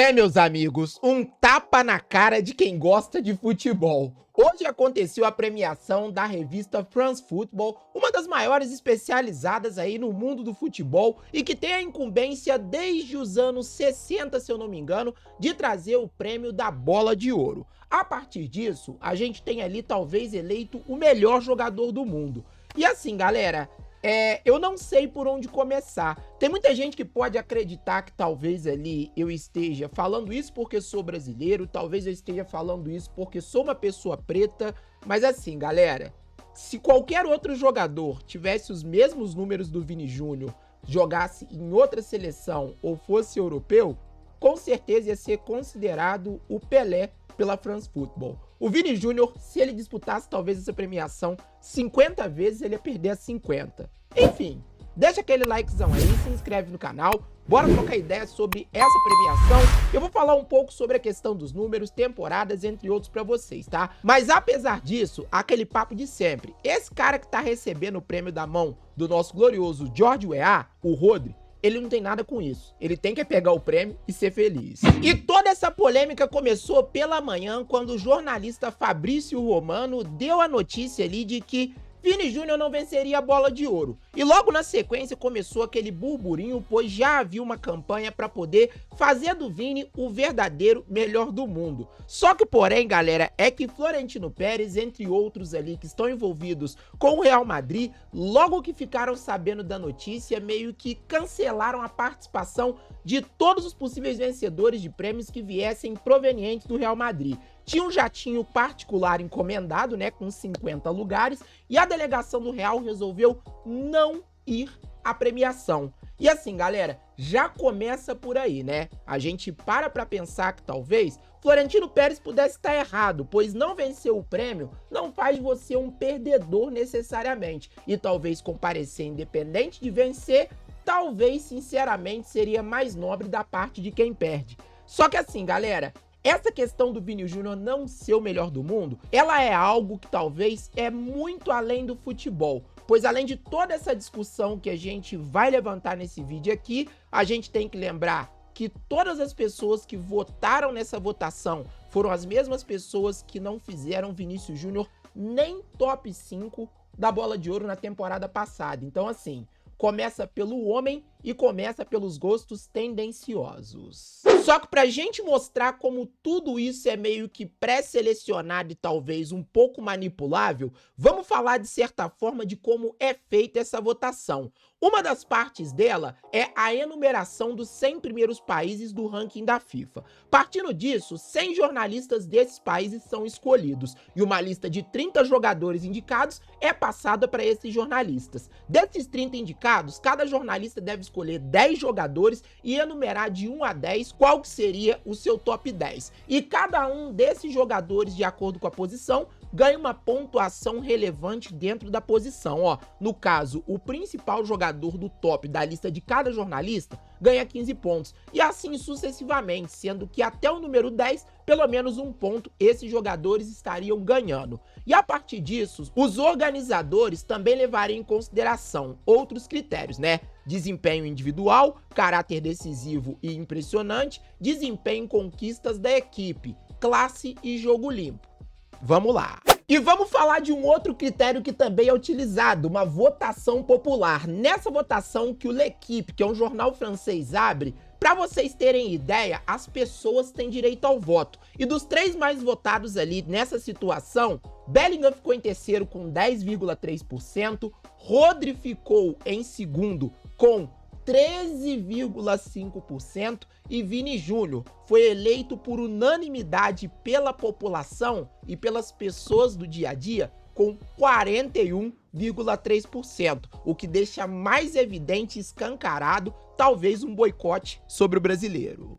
É, meus amigos, um tapa na cara de quem gosta de futebol. Hoje aconteceu a premiação da revista France Football, uma das maiores especializadas aí no mundo do futebol e que tem a incumbência desde os anos 60, se eu não me engano, de trazer o prêmio da Bola de Ouro. A partir disso, a gente tem ali talvez eleito o melhor jogador do mundo. E assim, galera, eu não sei por onde começar. Tem muita gente que pode acreditar que talvez ali eu esteja falando isso porque sou brasileiro, talvez eu esteja falando isso porque sou uma pessoa preta, mas assim, galera, se qualquer outro jogador tivesse os mesmos números do Vini Júnior, jogasse em outra seleção ou fosse europeu, com certeza ia ser considerado o Pelé pela France Football. O Vini Júnior, se ele disputasse talvez essa premiação 50 vezes, ele ia perder as 50. Enfim, deixa aquele likezão aí, se inscreve no canal, bora trocar ideia sobre essa premiação. Eu vou falar um pouco sobre a questão dos números, temporadas, entre outros pra vocês, tá? Mas apesar disso, aquele papo de sempre, esse cara que tá recebendo o prêmio da mão do nosso glorioso George Weah, o Rodri, ele não tem nada com isso. Ele tem que pegar o prêmio e ser feliz. E toda essa polêmica começou pela manhã, quando o jornalista Fabrício Romano deu a notícia ali de que Vini Júnior não venceria a Bola de Ouro. E logo na sequência começou aquele burburinho, pois já havia uma campanha para poder fazer do Vini o verdadeiro melhor do mundo. Só que porém, galera, é que Florentino Pérez, entre outros ali que estão envolvidos com o Real Madrid, logo que ficaram sabendo da notícia, meio que cancelaram a participação de todos os possíveis vencedores de prêmios que viessem provenientes do Real Madrid. Tinha um jatinho particular encomendado, né, com 50 lugares, e a delegação do Real resolveu não ir à premiação. E assim, galera, já começa por aí, né? A gente para pra pensar que talvez Florentino Pérez pudesse estar errado, pois não vencer o prêmio não faz você um perdedor necessariamente. E talvez comparecer independente de vencer, talvez, sinceramente, seria mais nobre da parte de quem perde. Só que assim, galera, essa questão do Vini Júnior não ser o melhor do mundo, ela é algo que talvez é muito além do futebol. Pois além de toda essa discussão que a gente vai levantar nesse vídeo aqui, a gente tem que lembrar que todas as pessoas que votaram nessa votação foram as mesmas pessoas que não fizeram Vinícius Júnior nem top 5 da Bola de Ouro na temporada passada. Então assim, começa pelo homem e começa pelos gostos tendenciosos. Só que pra gente mostrar como tudo isso é meio que pré-selecionado e talvez um pouco manipulável, vamos falar de certa forma de como é feita essa votação. Uma das partes dela é a enumeração dos 100 primeiros países do ranking da FIFA. Partindo disso, 100 jornalistas desses países são escolhidos e uma lista de 30 jogadores indicados é passada para esses jornalistas. Desses 30 indicados, cada jornalista deve escolher 10 jogadores e enumerar de 1 a 10 qual que seria o seu top 10. E cada um desses jogadores, de acordo com a posição, ganha uma pontuação relevante dentro da posição, ó. No caso, o principal jogador do top da lista de cada jornalista ganha 15 pontos, e assim sucessivamente, sendo que até o número 10, pelo menos um ponto, esses jogadores estariam ganhando. E a partir disso, os organizadores também levariam em consideração outros critérios, né? Desempenho individual, caráter decisivo e impressionante, desempenho em conquistas da equipe, classe e jogo limpo. Vamos lá. E vamos falar de um outro critério que também é utilizado, uma votação popular. Nessa votação que o L'Équipe, que é um jornal francês, abre, para vocês terem ideia, as pessoas têm direito ao voto. E dos 3 mais votados ali nessa situação, Bellingham ficou em terceiro com 10,3%, Rodri ficou em segundo com 13,5% e Vini Júnior foi eleito por unanimidade pela população e pelas pessoas do dia a dia com 41,3%, o que deixa mais evidente e escancarado talvez um boicote sobre o brasileiro.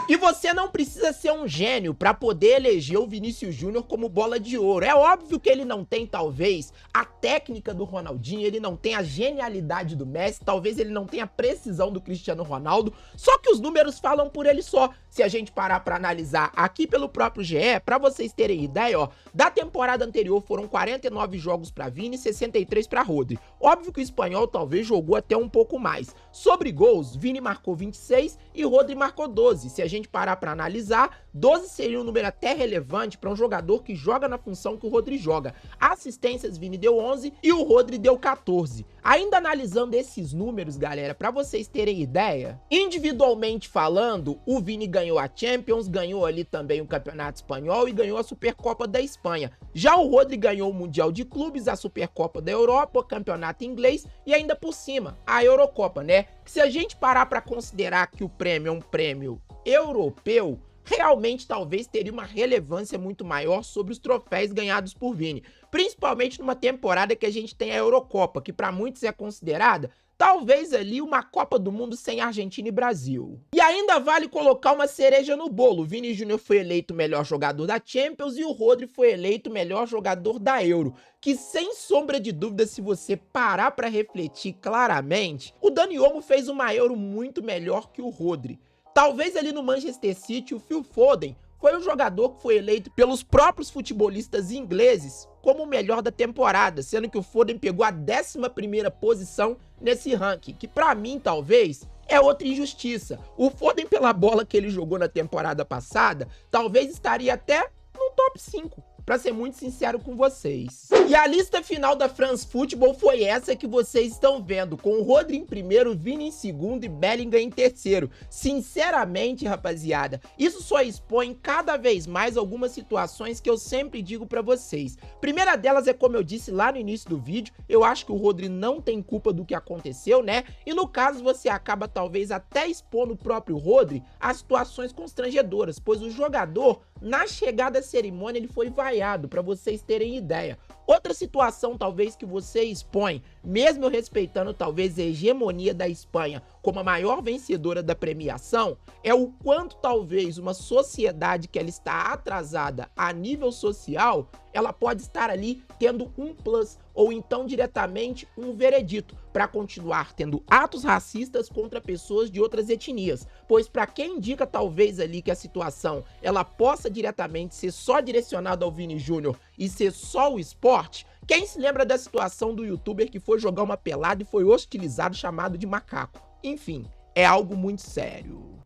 E você não precisa ser um gênio para poder eleger o Vinícius Júnior como Bola de Ouro. É óbvio que ele não tem, talvez, a técnica do Ronaldinho, ele não tem a genialidade do Messi, talvez ele não tenha a precisão do Cristiano Ronaldo, só que os números falam por ele só. se a gente parar para analisar aqui pelo próprio GE, para vocês terem ideia, ó, da temporada anterior foram 49 jogos para Vini e 63 para Rodri. Óbvio que o espanhol talvez jogou até um pouco mais. Sobre gols, Vini marcou 26 e Rodri marcou 12. Se a gente parar para analisar, 12 seria um número até relevante para um jogador que joga na função que o Rodri joga. Assistências, Vini deu 11 e o Rodri deu 14. Ainda analisando esses números, galera, para vocês terem ideia, individualmente falando, o Vini ganhou a Champions, ganhou ali também o Campeonato Espanhol e ganhou a Supercopa da Espanha. Já o Rodri ganhou o Mundial de Clubes, a Supercopa da Europa, o Campeonato Inglês e ainda por cima, a Eurocopa, né? Que se a gente parar para considerar que o prêmio é um prêmio europeu, realmente talvez teria uma relevância muito maior sobre os troféus ganhados por Vini, principalmente numa temporada que a gente tem a Eurocopa, que para muitos é considerada talvez ali uma Copa do Mundo sem Argentina e Brasil. E ainda vale colocar uma cereja no bolo. O Vini Júnior foi eleito o melhor jogador da Champions e o Rodri foi eleito o melhor jogador da Euro. Que sem sombra de dúvida, se você parar para refletir claramente, o Dani Olmo fez uma Euro muito melhor que o Rodri. Talvez ali no Manchester City o Phil Foden foi um jogador que foi eleito pelos próprios futebolistas ingleses como o melhor da temporada, sendo que o Foden pegou a 11ª posição nesse ranking, que pra mim talvez é outra injustiça. O Foden, pela bola que ele jogou na temporada passada, talvez estaria até no top 5. Pra ser muito sincero com vocês. E a lista final da France Football foi essa que vocês estão vendo, com o Rodri em primeiro, Vini em segundo e Bellingham em terceiro. Sinceramente, rapaziada, isso só expõe cada vez mais algumas situações que eu sempre digo pra vocês. Primeira delas é, como eu disse lá no início do vídeo, eu acho que o Rodri não tem culpa do que aconteceu, né? E no caso você acaba talvez até expondo o próprio Rodri a situações constrangedoras, pois o jogador, na chegada à cerimônia, ele foi vaiado, para vocês terem ideia. Outra situação talvez que você expõe, mesmo eu respeitando talvez a hegemonia da Espanha como a maior vencedora da premiação, é o quanto talvez uma sociedade que ela está atrasada a nível social, ela pode estar ali tendo um plus, ou então diretamente um veredito, para continuar tendo atos racistas contra pessoas de outras etnias. Pois para quem indica talvez ali que a situação ela possa diretamente ser só direcionada ao Vini Júnior e ser só o esporte, quem se lembra da situação do youtuber que foi jogar uma pelada e foi hostilizado chamado de macaco? Enfim, é algo muito sério.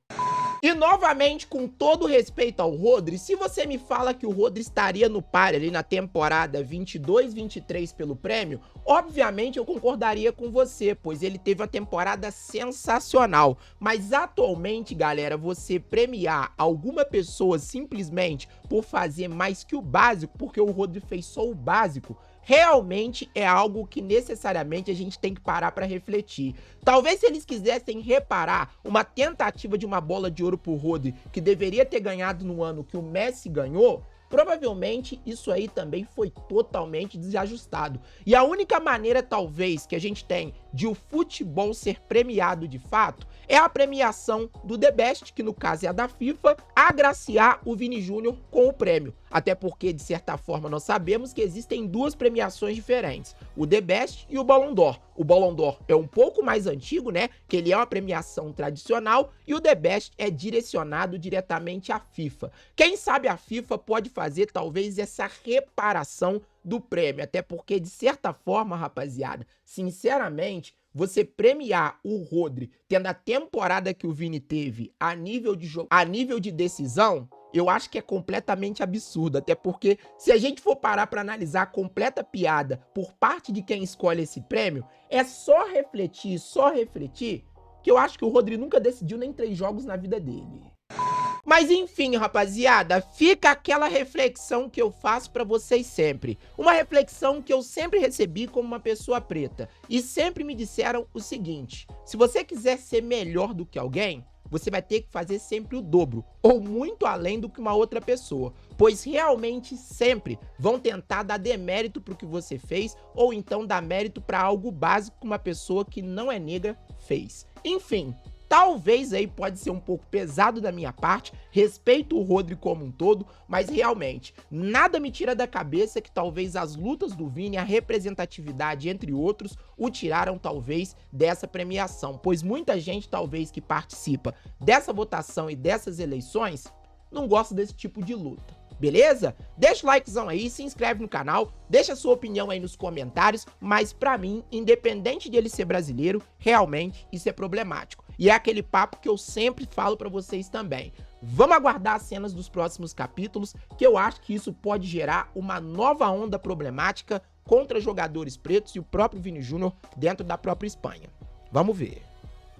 E novamente, com todo respeito ao Rodri, se você me fala que o Rodri estaria no par ali na temporada 22-23 pelo prêmio, obviamente eu concordaria com você, pois ele teve uma temporada sensacional. Mas atualmente, galera, você premiar alguma pessoa simplesmente por fazer mais que o básico, porque o Rodri fez só o básico, realmente é algo que necessariamente a gente tem que parar para refletir. Talvez se eles quisessem reparar uma tentativa de uma bola de ouro pro Rodri, que deveria ter ganhado no ano que o Messi ganhou, provavelmente isso aí também foi totalmente desajustado. E a única maneira talvez que a gente tem de o futebol ser premiado de fato é a premiação do The Best, que no caso é a da FIFA, agraciar o Vini Júnior com o prêmio. Até porque, de certa forma, nós sabemos que existem duas premiações diferentes, o The Best e o Ballon d'Or. O Ballon d'Or é um pouco mais antigo, né, que ele é uma premiação tradicional, e o The Best é direcionado diretamente à FIFA. Quem sabe a FIFA pode fazer, talvez, essa reparação do prêmio, até porque, de certa forma, rapaziada, sinceramente, você premiar o Rodri tendo a temporada que o Vini teve a nível de decisão, eu acho que é completamente absurdo, até porque se a gente for parar para analisar a completa piada por parte de quem escolhe esse prêmio, é só refletir, que eu acho que o Rodri nunca decidiu nem 3 jogos na vida dele. Mas enfim, rapaziada, fica aquela reflexão que eu faço pra vocês sempre. Uma reflexão que eu sempre recebi como uma pessoa preta. E sempre me disseram o seguinte: se você quiser ser melhor do que alguém, você vai ter que fazer sempre o dobro, ou muito além do que uma outra pessoa, pois realmente sempre vão tentar dar demérito pro que você fez, ou então dar mérito pra algo básico que uma pessoa que não é negra fez. Enfim, Talvez aí pode ser um pouco pesado da minha parte, respeito o Rodri como um todo, mas realmente nada me tira da cabeça que talvez as lutas do Vini, a representatividade entre outros, o tiraram talvez dessa premiação, pois muita gente talvez que participa dessa votação e dessas eleições não gosta desse tipo de luta. Beleza? Deixa o likezão aí, se inscreve no canal, deixa a sua opinião aí nos comentários, mas pra mim, independente de ele ser brasileiro, realmente isso é problemático. E é aquele papo que eu sempre falo pra vocês também. Vamos aguardar as cenas dos próximos capítulos, que eu acho que isso pode gerar uma nova onda problemática contra jogadores pretos e o próprio Vini Júnior dentro da própria Espanha. Vamos ver.